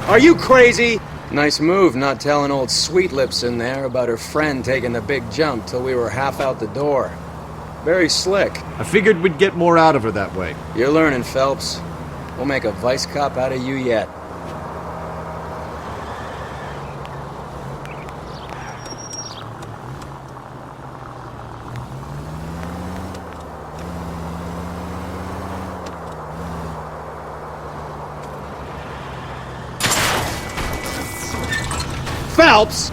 Are you crazy? Nice move not telling old Sweet Lips in there about her friend taking the big jump till we were half out the door. Very slick. I figured we'd get more out of her that way. You're learning, Phelps. We'll make a vice cop out of you yet. Phelps!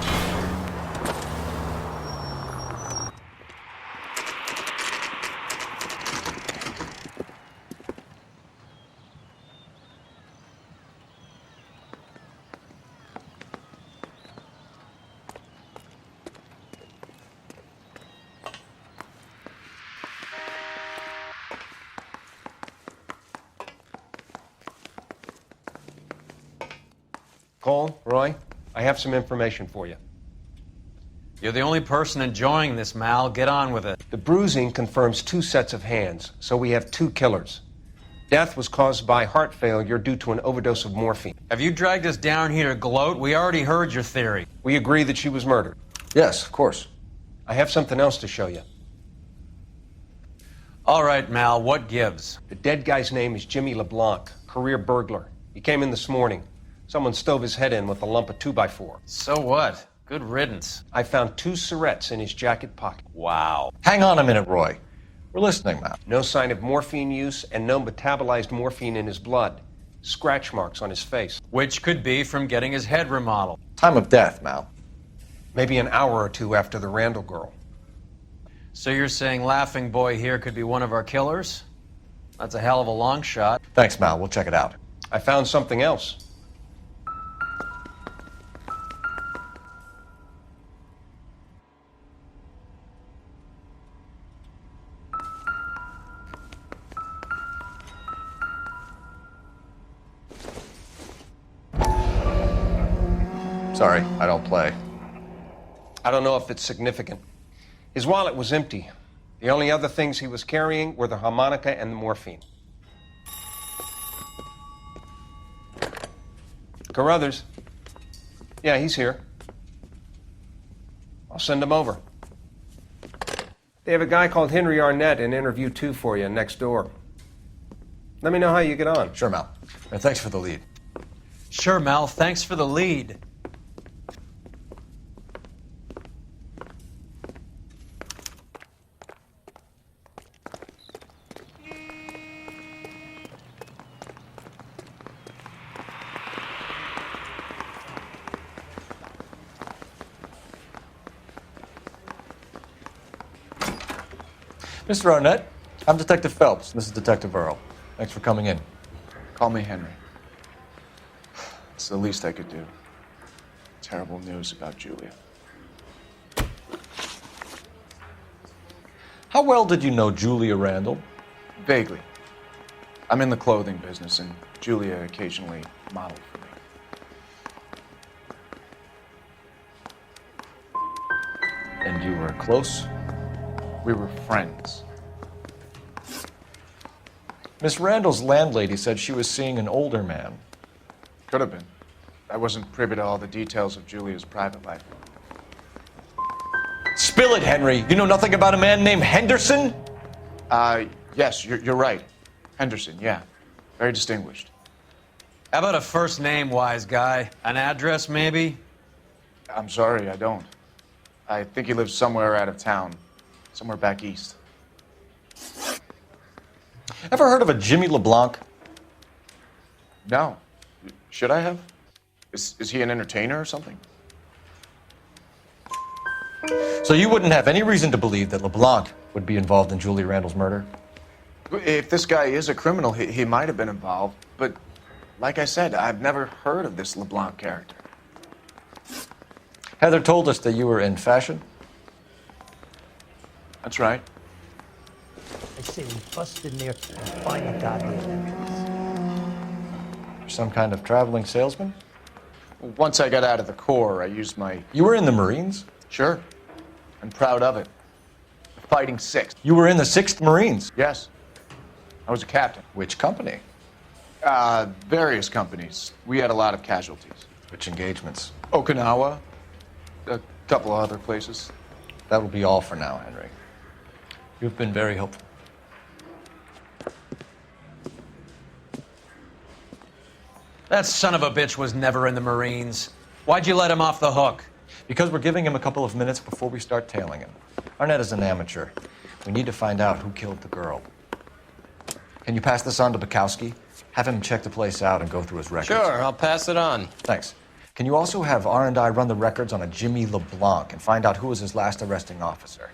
Cole, Roy, I have some information for you. You're the only person enjoying this, Mal. Get on with it. The bruising confirms 2 sets of hands, so we have 2 killers. Death was caused by heart failure due to an overdose of morphine. Have you dragged us down here to gloat? We already heard your theory. We agree that she was murdered. Yes, of course. I have something else to show you. All right, Mal, what gives? The dead guy's name is Jimmy LeBlanc, career burglar. He came in this morning. Someone stove his head in with a lump of 2x4. So what? Good riddance. I found 2 cigarettes in his jacket pocket. Wow. Hang on a minute, Roy. We're listening now. No sign of morphine use and no metabolized morphine in his blood. Scratch marks on his face. Which could be from getting his head remodeled. Time of death, Mal. Maybe an hour or 2 after the Randall girl. So you're saying Laughing Boy here could be one of our killers? That's a hell of a long shot. Thanks, Mal. We'll check it out. I found something else. Sorry, I don't play. I don't know if it's significant. His wallet was empty. The only other things he was carrying were the harmonica and the morphine. Carruthers. Yeah, he's here. I'll send him over. They have a guy called Henry Arnett in interview 2 for you next door. Let me know how you get on. Sure, Mal. And thanks for the lead. Sure, Mal, thanks for the lead. Mr. Arnett, I'm Detective Phelps. This is Detective Earl. Thanks for coming in. Call me Henry. It's the least I could do. Terrible news about Julia. How well did you know Julia Randall? Vaguely. I'm in the clothing business, and Julia occasionally modeled for me. And you were close? We were friends. Miss Randall's landlady said she was seeing an older man. Could have been. I wasn't privy to all the details of Julia's private life. Spill it, Henry. You know nothing about a man named Henderson? Yes, you're right. Henderson, yeah. Very distinguished. How about a first name, wise guy? An address, maybe? I'm sorry, I don't. I think he lives somewhere out of town. Somewhere back east. Ever heard of a Jimmy LeBlanc? No. Should I have? Is he an entertainer or something? So you wouldn't have any reason to believe that LeBlanc would be involved in Julia Randall's murder? If this guy is a criminal, he might have been involved. But like I said, I've never heard of this LeBlanc character. Heather told us that you were in fashion. That's right. I say we bust in there and find the goddamn entrance. You're some kind of traveling salesman? Once I got out of the Corps, I used my... You were in the Marines? Sure. I'm proud of it. The Fighting Sixth. You were in the 6th Marines? Yes. I was a captain. Which company? Various companies. We had a lot of casualties. Which engagements? Okinawa, a couple of other places. That will be all for now, Henry. You've been very helpful. That son of a bitch was never in the Marines. Why'd you let him off the hook? Because we're giving him a couple of minutes before we start tailing him. Arnett is an amateur. We need to find out who killed the girl. Can you pass this on to Bukowski? Have him check the place out and go through his records. Sure, I'll pass it on. Thanks. Can you also have R&I run the records on a Jimmy LeBlanc and find out who was his last arresting officer?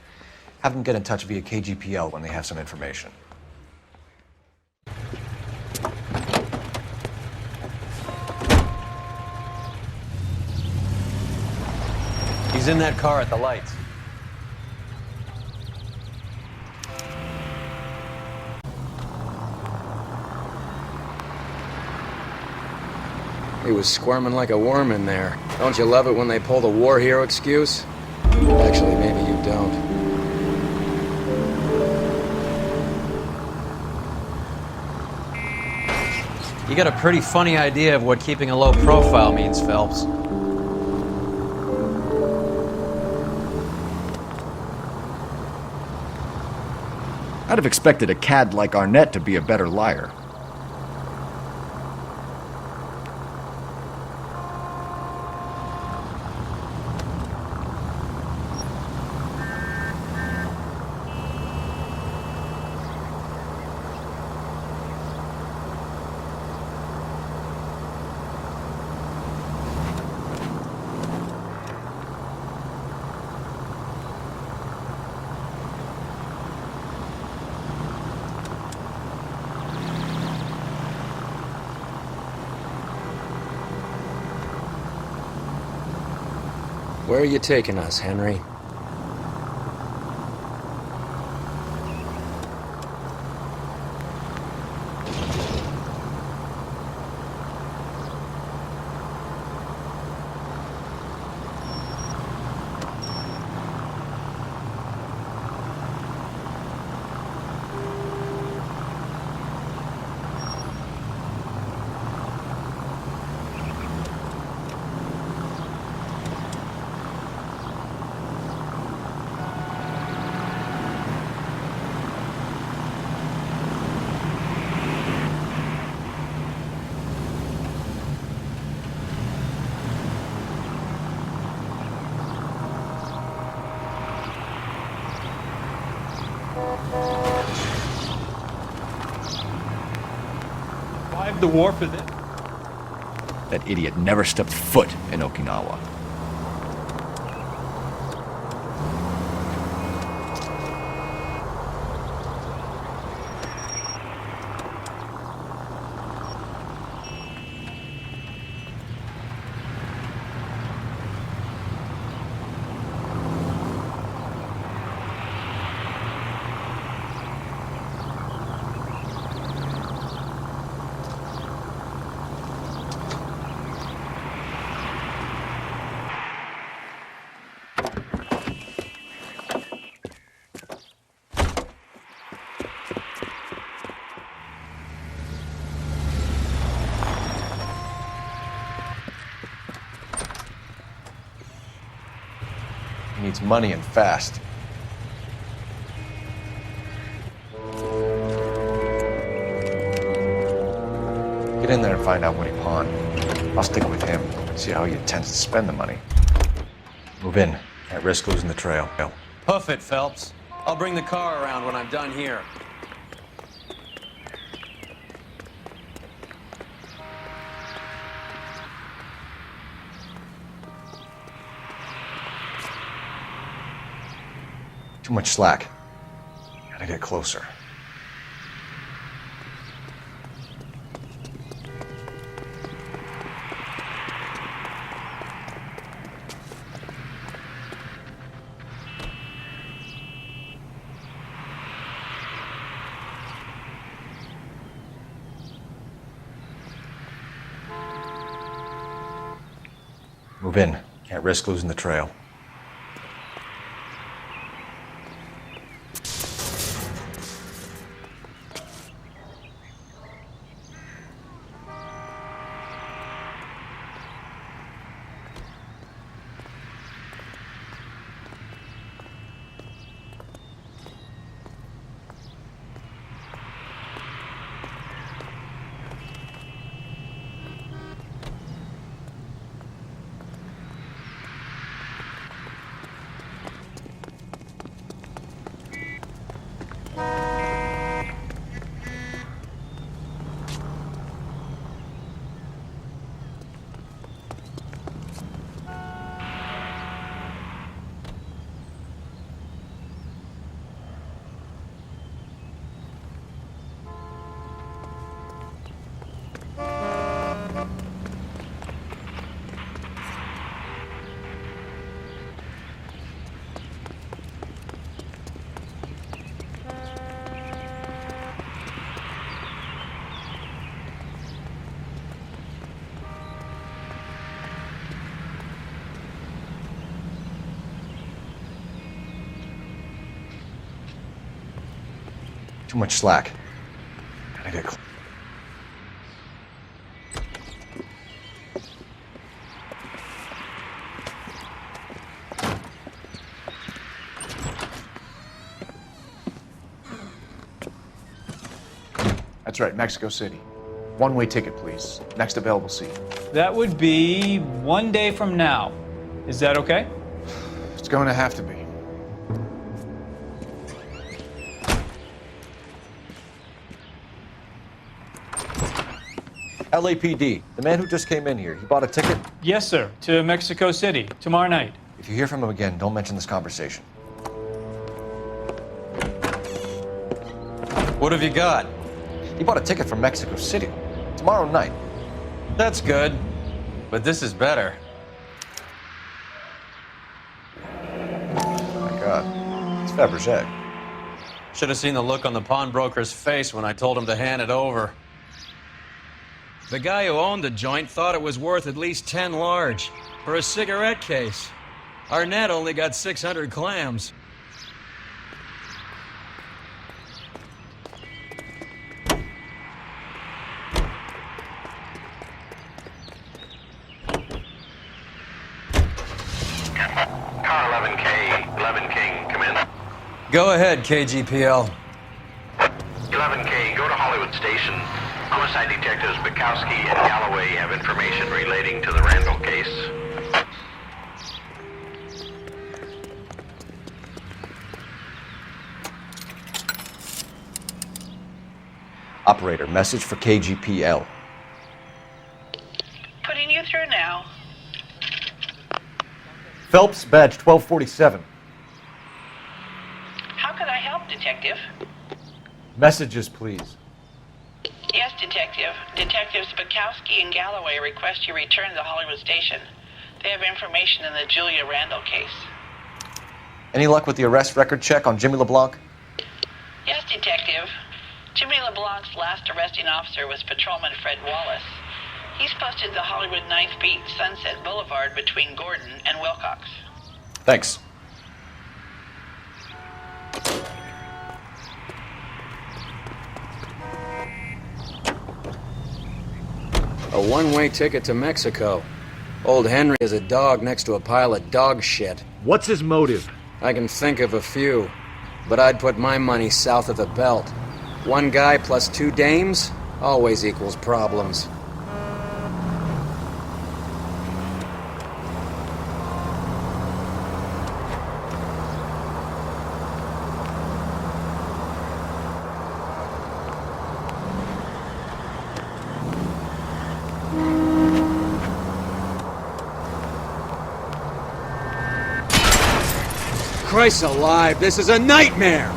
Have them get in touch via KGPL when they have some information. He's in that car at the lights. He was squirming like a worm in there. Don't you love it when they pull the war hero excuse? Actually, maybe you don't. You got a pretty funny idea of what keeping a low profile means, Phelps. I'd have expected a cad like Arnett to be a better liar. Where are you taking us, Henry? Survived the war for this. That idiot never stepped foot in Okinawa. He needs money and fast. Get in there and find out what he pawned. I'll stick with him, see how he intends to spend the money. Move in. Can't risk losing the trail. Hoof it, Phelps. I'll bring the car around when I'm done here. Too much slack. Gotta get closer. Move in. Can't risk losing the trail. Too much slack. Gotta get That's right, Mexico City. One-way ticket, please. Next available seat. That would be 1 day from now. Is that okay? It's going to have to be. LAPD. The man who just came in here, he bought a ticket? Yes, sir. To Mexico City tomorrow night. If you hear from him again, don't mention this conversation. What have you got? He bought a ticket from Mexico City. Tomorrow night. That's good. But this is better. My God. It's Fabergé. Should have seen the look on the pawnbroker's face when I told him to hand it over. The guy who owned the joint thought it was worth at least 10 large for a cigarette case. Arnett only got 600 clams. Car 11K, 11 King, come in. Go ahead, KGPL. 11K, go to Hollywood Station. Homicide detectives Bukowski and Galloway have information relating to the Randall case. Operator, message for KGPL. Putting you through now. Phelps, badge 1247. How can I help, Detective? Messages, please. Yes, Detective. Detectives Bukowski and Galloway request you return to Hollywood Station. They have information in the Julia Randall case. Any luck with the arrest record check on Jimmy LeBlanc? Yes, Detective. Jimmy LeBlanc's last arresting officer was Patrolman Fred Wallace. He's posted the Hollywood 9th Beat Sunset Boulevard between Gordon and Wilcox. Thanks. A one-way ticket to Mexico. Old Henry is a dog next to a pile of dog shit. What's his motive? I can think of a few, but I'd put my money south of the belt. One guy plus two dames always equals problems. Christ alive, this is a nightmare!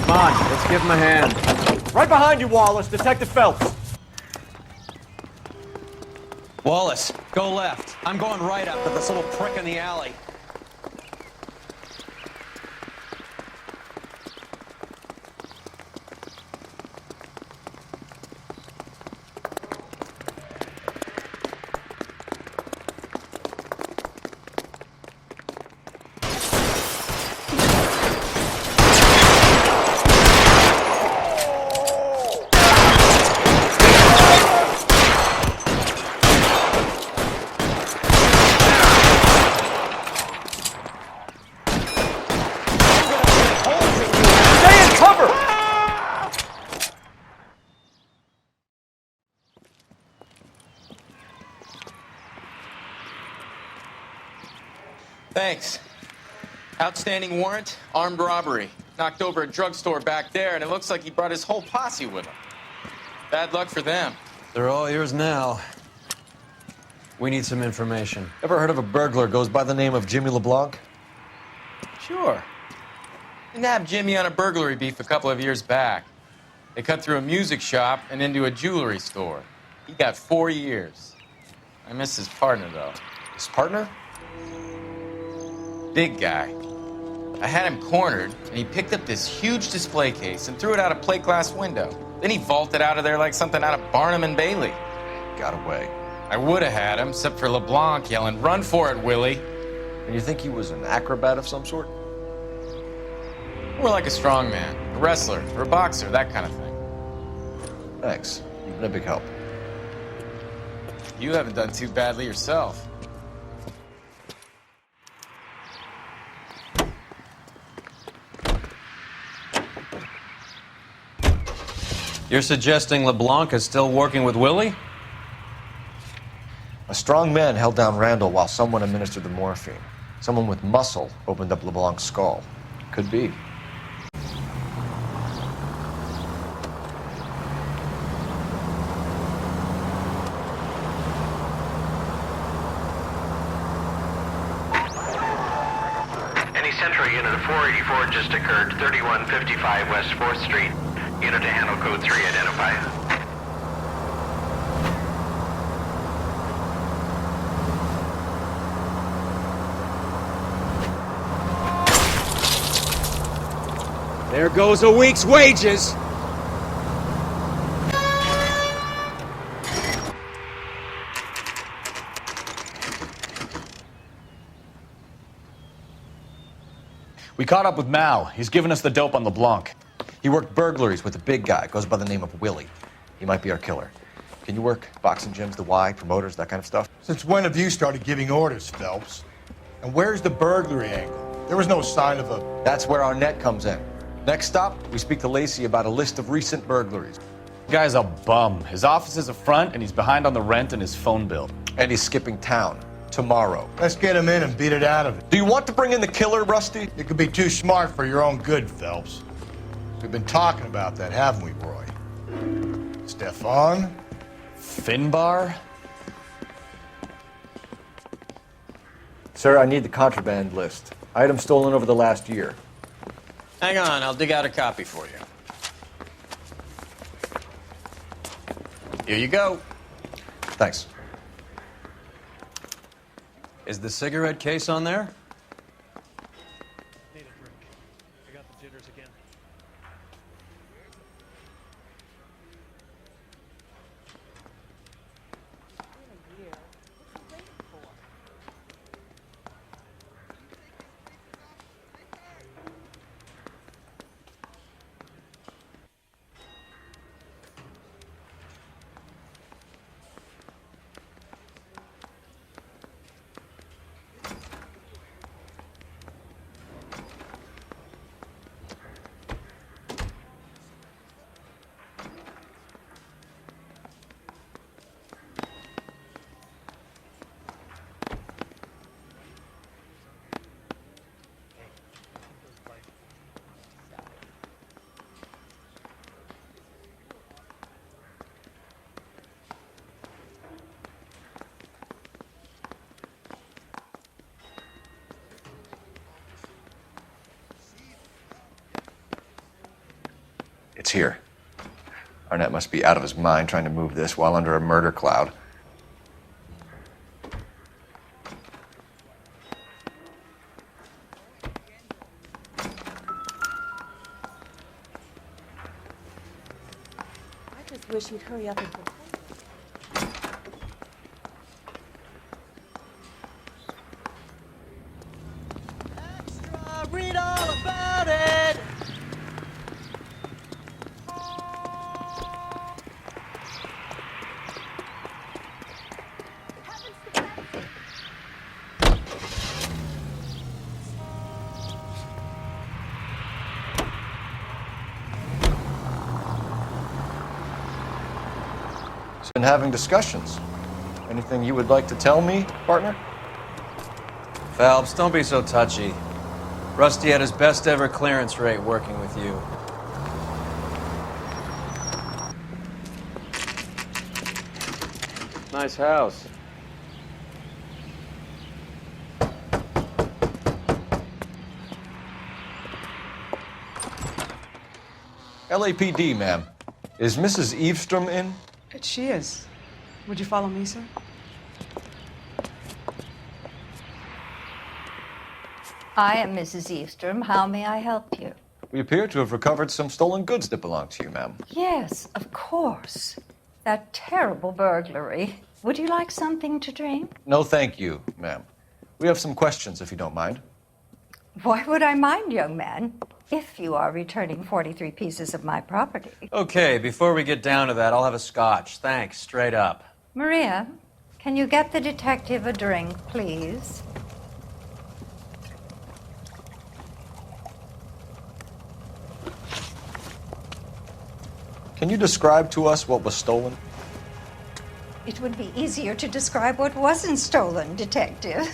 Come on, let's give him a hand. Right behind you, Wallace. Detective Phelps. Wallace, go left. I'm going right after this little prick in the alley. Thanks. Outstanding warrant, armed robbery. Knocked over a drugstore back there, and it looks like he brought his whole posse with him. Bad luck for them. They're all yours now. We need some information. Ever heard of a burglar goes by the name of Jimmy LeBlanc? Sure. They nabbed Jimmy on a burglary beef a couple of years back. They cut through a music shop and into a jewelry store. He got 4 years. I miss his partner, though. His partner? Big guy. I had him cornered, and he picked up this huge display case and threw it out a plate glass window. Then he vaulted out of there like something out of Barnum and Bailey. Got away. I would have had him, except for LeBlanc yelling, "Run for it, Willie!" And you think he was an acrobat of some sort? More like a strongman, a wrestler, or a boxer, that kind of thing. Thanks. You've been a big help. You haven't done too badly yourself. You're suggesting LeBlanc is still working with Willie? A strong man held down Randall while someone administered the morphine. Someone with muscle opened up LeBlanc's skull. Could be. Any Central unit of 484 just occurred, 3155 West 4th Street. Unit to handle code 3, identify. There goes a week's wages! We caught up with Mal. He's given us the dope on LeBlanc. He worked burglaries with a big guy. Goes by the name of Willie. He might be our killer. Can you work boxing gyms, the Y, promoters, that kind of stuff? Since when have you started giving orders, Phelps? And where's the burglary angle? There was no sign of a... That's where Arnett comes in. Next stop, we speak to Lacey about a list of recent burglaries. The guy's a bum. His office is a front, and he's behind on the rent and his phone bill. And he's skipping town tomorrow. Let's get him in and beat it out of it. Do you want to bring in the killer, Rusty? You could be too smart for your own good, Phelps. We've been talking about that, haven't we, Roy? Stefan? Finbar? Sir, I need the contraband list. Items stolen over the last year. Hang on, I'll dig out a copy for you. Here you go. Thanks. Is the cigarette case on there? Need a drink. I got the jitters again. It's here. Arnett must be out of his mind trying to move this while under a murder cloud. I just wish he'd hurry up and propose. Extra! Read all about it! Been having discussions. Anything you would like to tell me, partner? Phelps, don't be so touchy. Rusty had his best ever clearance rate working with you. Nice house. LAPD, ma'am. Is Mrs. Eavestrom in? She is. Would you follow me, sir? I am Mrs. Eastrom. How may I help you? We appear to have recovered some stolen goods that belong to you, ma'am. Yes, of course. That terrible burglary. Would you like something to drink? No, thank you, ma'am. We have some questions, if you don't mind. Why would I mind, young man, if you are returning 43 pieces of my property? Okay, before we get down to that, I'll have a scotch. Thanks, straight up. Maria, can you get the detective a drink, please? Can you describe to us what was stolen? It would be easier to describe what wasn't stolen, Detective.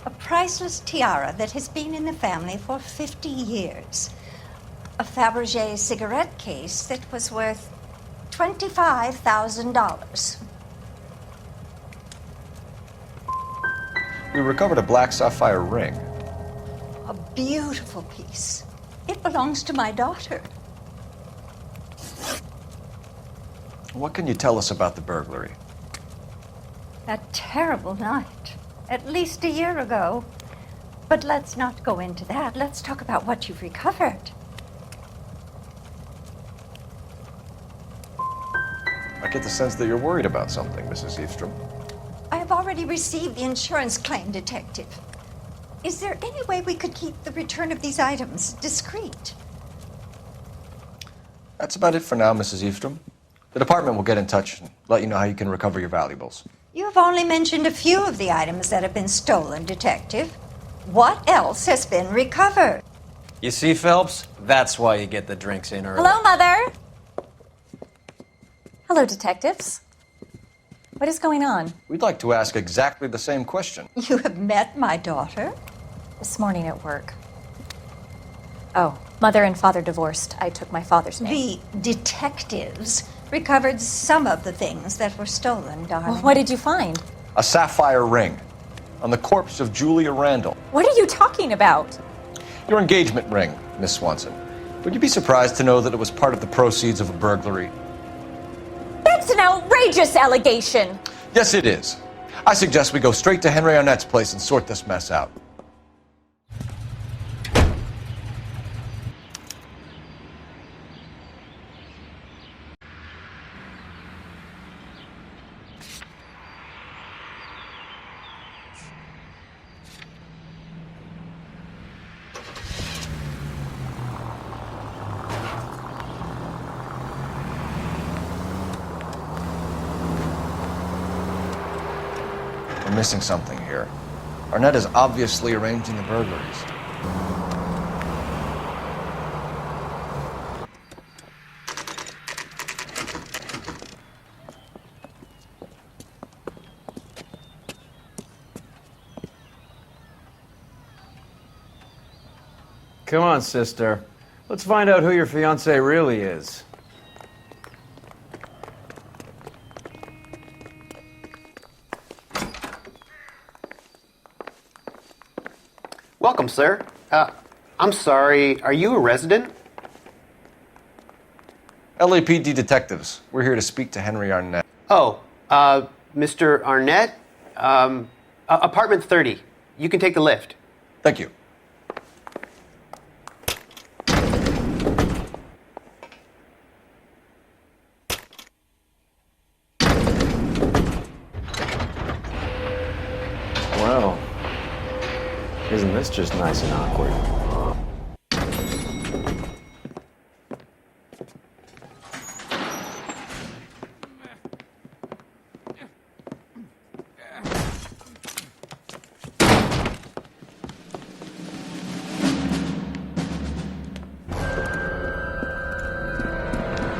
A priceless tiara that has been in the family for 50 years. A Fabergé cigarette case that was worth $25,000. We recovered a black sapphire ring. A beautiful piece. It belongs to my daughter. What can you tell us about the burglary? That terrible night. At least a year ago. But let's not go into that. Let's talk about what you've recovered. I get the sense that you're worried about something, Mrs. Eastrom. I have already received the insurance claim, Detective. Is there any way we could keep the return of these items discreet? That's about it for now, Mrs. Eastrom. The department will get in touch and let you know how you can recover your valuables. You have only mentioned a few of the items that have been stolen, Detective. What else has been recovered? You see, Phelps? That's why you get the drinks in early. Hello, Mother. Hello, detectives. What is going on? We'd like to ask exactly the same question. You have met my daughter? This morning at work. Oh, mother and father divorced. I took my father's name. The detectives recovered some of the things that were stolen, darling. Well, what did you find? A sapphire ring on the corpse of Julia Randall. What are you talking about? Your engagement ring, Miss Swanson. Would you be surprised to know that it was part of the proceeds of a burglary? That's an outrageous allegation! Yes, it is. I suggest we go straight to Henry Arnett's place and sort this mess out. We're missing something here. Arnett is obviously arranging the burglaries. Come on, sister. Let's find out who your fiancé really is. Welcome, sir. I'm sorry, are you a resident? LAPD detectives. We're here to speak to Henry Arnett. Oh, Mr. Arnett? Apartment 30. You can take the lift. Thank you. Well, isn't this just nice and awkward?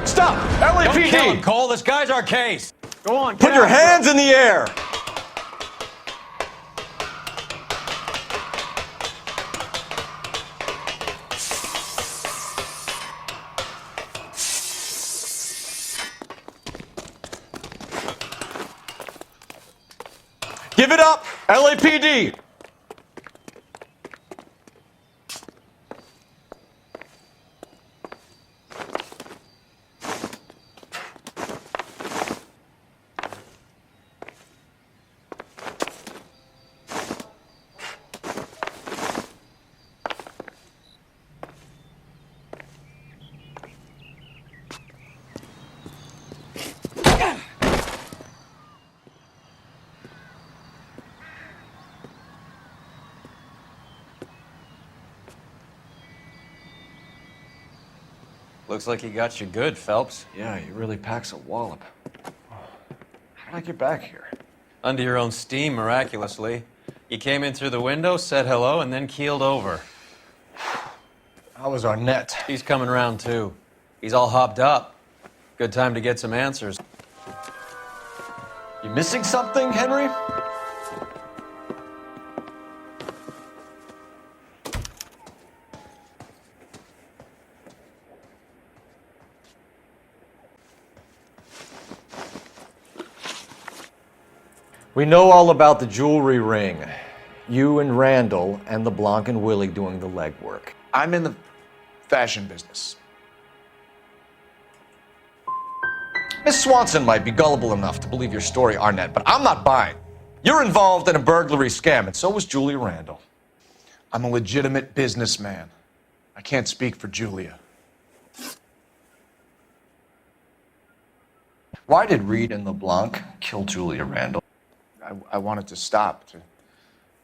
Stop! Don't kill him, LAPD! Cole. This guy's our case. Go on. Put your hands in the air! Give it up, LAPD! Looks like he got you good, Phelps. Yeah, he really packs a wallop. How did I get back here? Under your own steam, miraculously. You came in through the window, said hello, and then keeled over. How was Arnett? He's coming round, too. He's all hopped up. Good time to get some answers. You missing something, Henry? We know all about the jewelry ring. You and Randall and LeBlanc and Willie doing the legwork. I'm in the fashion business. Miss Swanson might be gullible enough to believe your story, Arnett, but I'm not buying. You're involved in a burglary scam, and so was Julia Randall. I'm a legitimate businessman. I can't speak for Julia. Why did Reed and LeBlanc kill Julia Randall? I wanted to stop,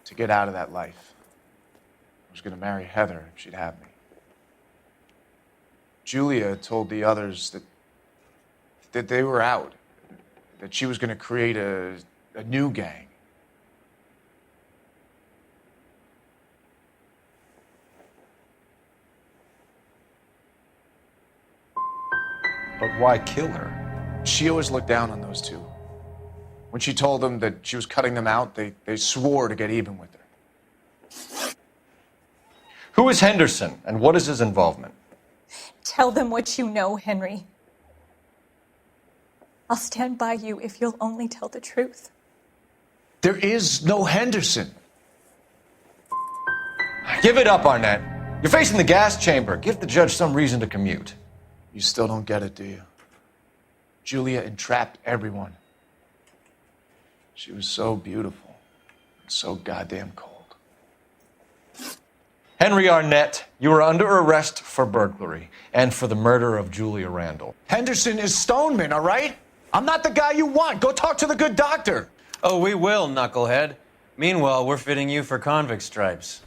to get out of that life. I was going to marry Heather if she'd have me. Julia told the others that they were out, that she was going to create a new gang. But why kill her? She always looked down on those two. When she told them that she was cutting them out, they swore to get even with her. Who is Henderson, and what is his involvement? Tell them what you know, Henry. I'll stand by you if you'll only tell the truth. There is no Henderson. Give it up, Arnett. You're facing the gas chamber. Give the judge some reason to commute. You still don't get it, do you? Julia entrapped everyone. She was so beautiful and so goddamn cold. Henry Arnett, you are under arrest for burglary and for the murder of Julia Randall. Henderson is Stoneman, all right? I'm not the guy you want. Go talk to the good doctor. Oh, we will, knucklehead. Meanwhile, we're fitting you for convict stripes.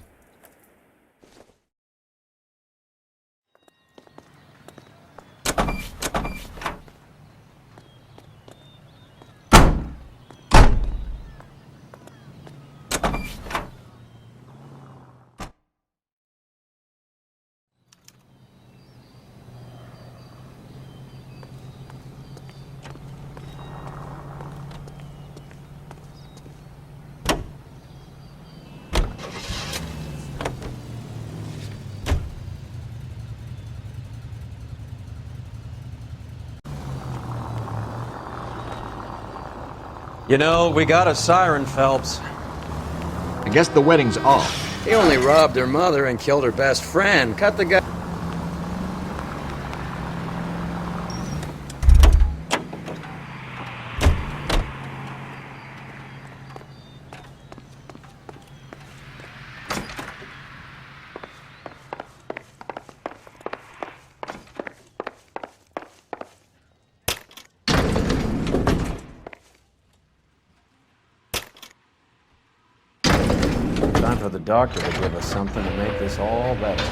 You know, we got a siren, Phelps. I guess the wedding's off. He only robbed her mother and killed her best friend. Cut the guy. Time for the doctor to give us something to make this all better.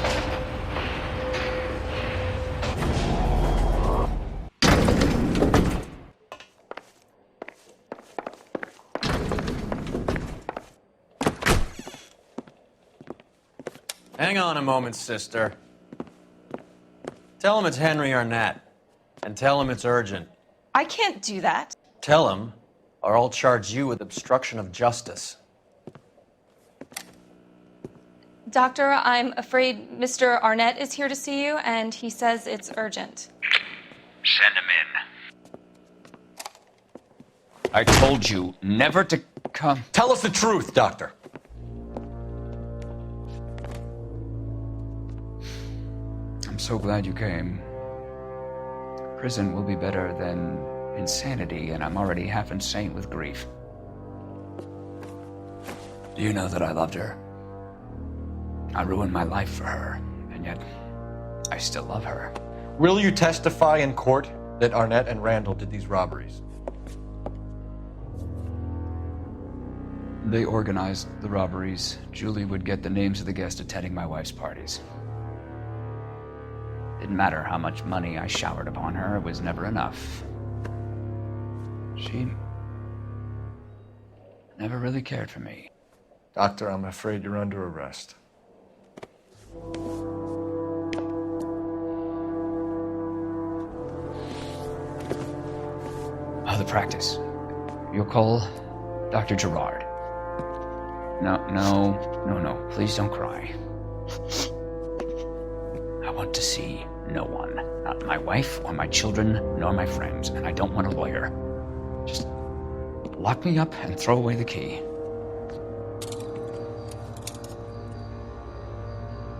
Hang on a moment, sister. Tell him it's Henry Arnett. And tell him it's urgent. I can't do that. Tell him, or I'll charge you with obstruction of justice. Doctor, I'm afraid Mr. Arnett is here to see you, and he says it's urgent. Send him in. I told you never to come. Tell us the truth, Doctor. I'm so glad you came. Prison will be better than insanity, and I'm already half insane with grief. Do you know that I loved her? I ruined my life for her, and yet I still love her. Will you testify in court that Arnett and Randall did these robberies? They organized the robberies. Julie would get the names of the guests attending my wife's parties. They Didn't matter how much money I showered upon her, it was never enough. She never really cared for me. Doctor, I'm afraid you're under arrest. The practice. You'll call Dr. Gerard. No. Please don't cry. I want to see no one. Not my wife or my children, nor my friends. And I don't want a lawyer. Just lock me up and throw away the key.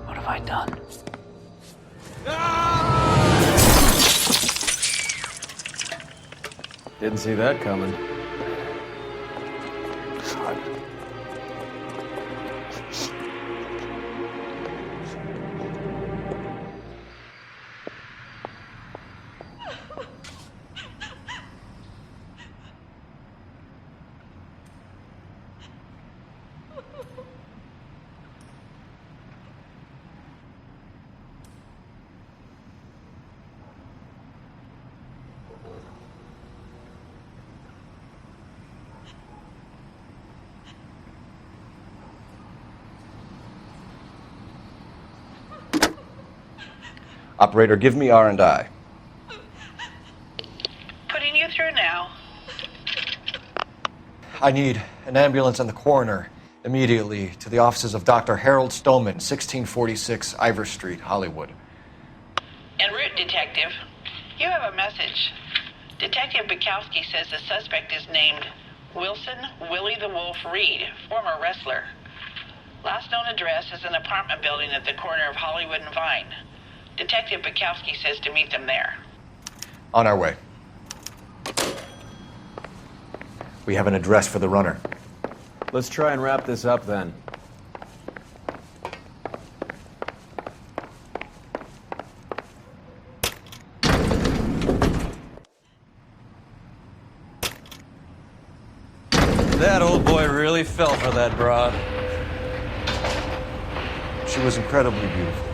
What have I done? Didn't see that coming. Operator, give me R&I. Putting you through now. I need an ambulance and the coroner immediately to the offices of Dr. Harold Stolman, 1646 Ivor Street, Hollywood. En route, Detective. You have a message. Detective Bukowski says the suspect is named Wilson Willie the Wolf Reed, former wrestler. Last known address is an apartment building at the corner of Hollywood and Vine. Detective Bukowski says to meet them there. On our way. We have an address for the runner. Let's try and wrap this up then. That old boy really fell for that broad. She was incredibly beautiful.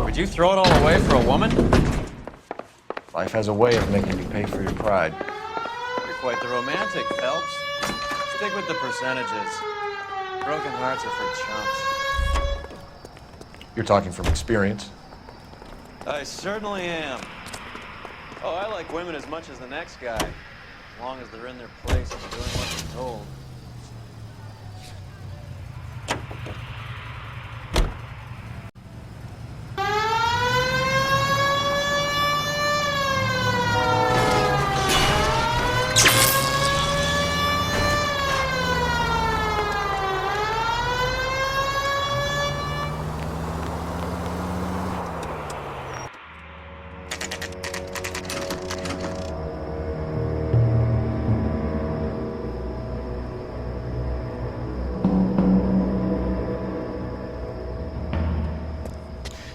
Would you throw it all away for a woman? Life has a way of making you pay for your pride. You're quite the romantic, Phelps. Stick with the percentages. Broken hearts are for chumps. You're talking from experience. I certainly am. Oh, I like women as much as the next guy. As long as they're in their place and doing what they're told.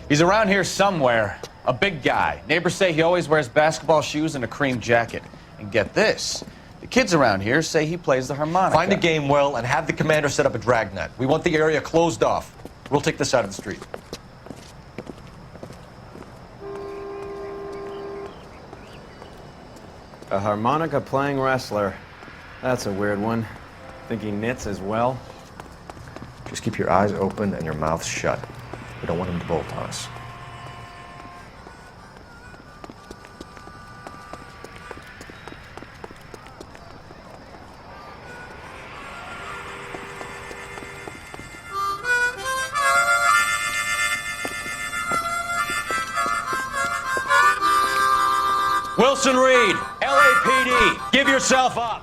He's around here somewhere. A big guy. Neighbors say he always wears basketball shoes and a cream jacket. And get this, the kids around here say he plays the harmonica. Find a game well and have the commander set up a dragnet. We want the area closed off. We'll take this out of the street. A harmonica playing wrestler. That's a weird one. Think he knits as well? Just keep your eyes open and your mouth shut. We don't want him to bolt on us. Wilson Reed, LAPD, give yourself up.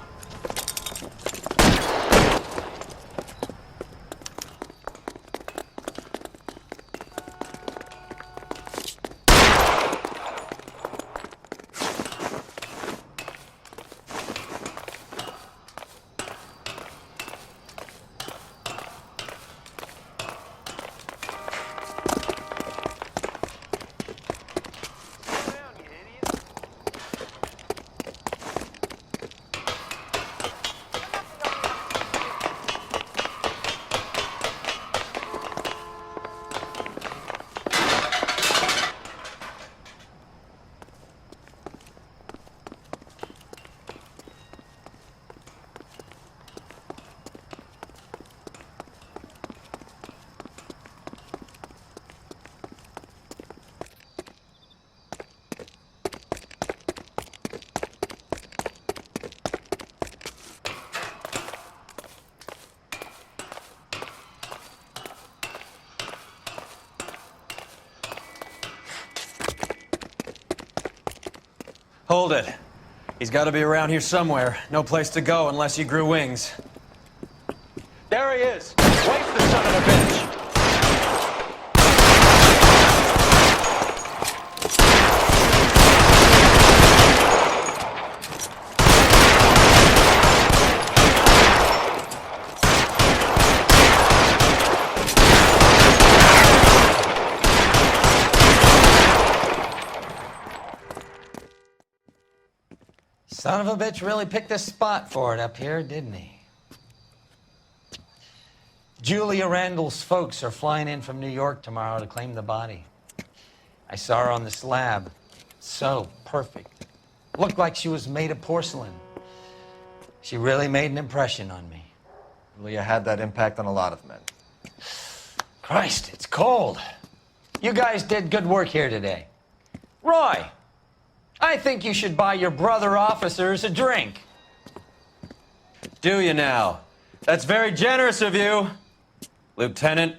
Hold it. He's got to be around here somewhere. No place to go unless he grew wings. There he is! Waste the son of a bitch! Son of a bitch really picked a spot for it up here, didn't he? Julia Randall's folks are flying in from New York tomorrow to claim the body. I saw her on the slab. So perfect. Looked like she was made of porcelain. She really made an impression on me. Julia had that impact on a lot of men. Christ, it's cold. You guys did good work here today. Roy, I think you should buy your brother officers a drink. Do you now? That's very generous of you. Lieutenant,